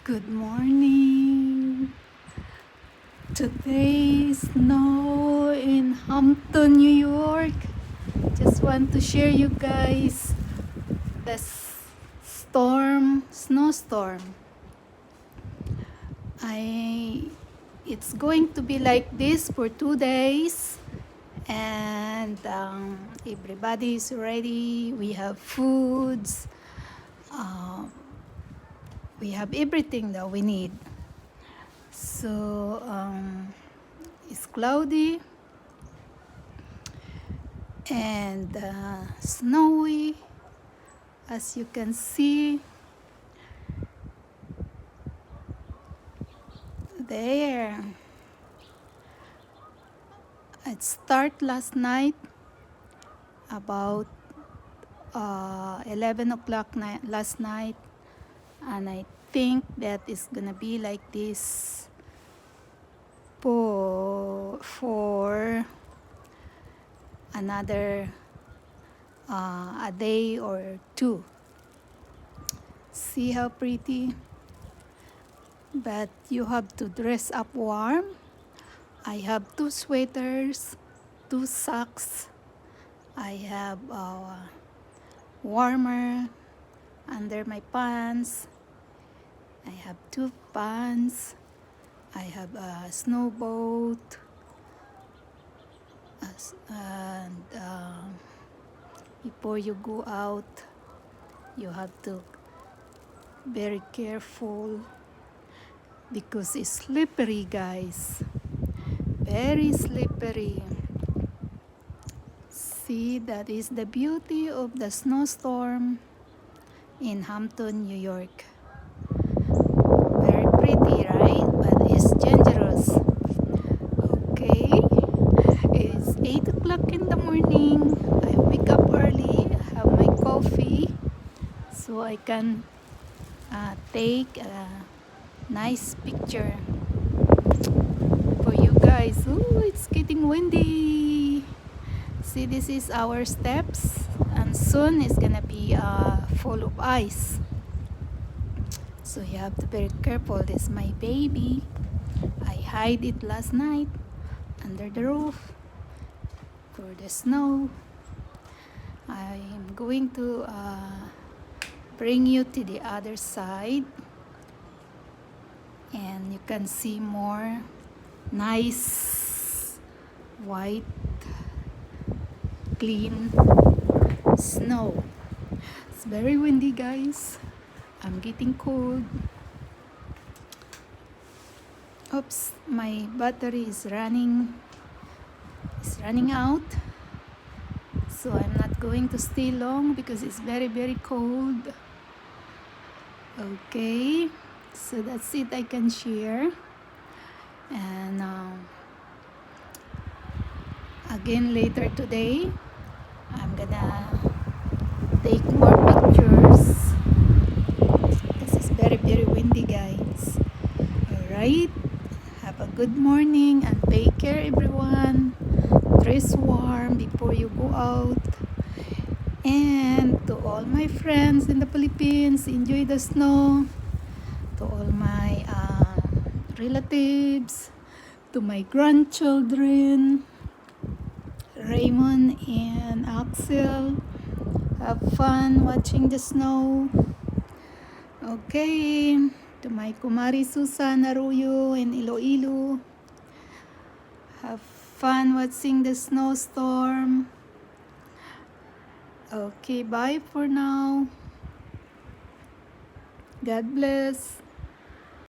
Good morning. Today snow in Hampton, New York. Just want to share you guys the snowstorm. It's going to be like this for 2 days, and everybody is ready. We have foods. We have everything that we need. So it's cloudy and snowy, as you can see there. It started last night about 11 o'clock last night, and I think that it's gonna be like this for another a day or two. See how pretty? But you have to dress up warm. I have 2 sweaters, 2 socks. I have warmer under my pants. I have 2 pants. I have a snow boat. And before you go out, you have to be very careful because it's slippery, guys. Very slippery. See, that is the beauty of the snowstorm in Hampton, New York. Very pretty, right? But it's dangerous. Okay, it's 8 o'clock in the morning. I wake up early, have my coffee, so I can take a nice picture for you guys. Oh, it's getting windy. See, this is our steps, and soon it's gonna be full of ice. So you have to be very careful. This is my baby. I hide it last night under the roof for the snow. I'm going to bring you to the other side, and you can see more nice white clean snow. It's very windy, guys. I'm getting cold. Oops, my battery is running out, so I'm not going to stay long because it's very, very cold. Okay, so that's it I can share. And again later today, I'm gonna take more pictures. This is very, very windy, guys. Alright, have a good morning and take care, everyone. Dress warm before you go out. And to all my friends in the Philippines, enjoy the snow. To all my relatives, to my grandchildren, Raymond and Axel, have fun watching the snow. Okay, to my Kumari Susan Arroyo in Iloilo, have fun watching the snowstorm. Okay, bye for now. God bless.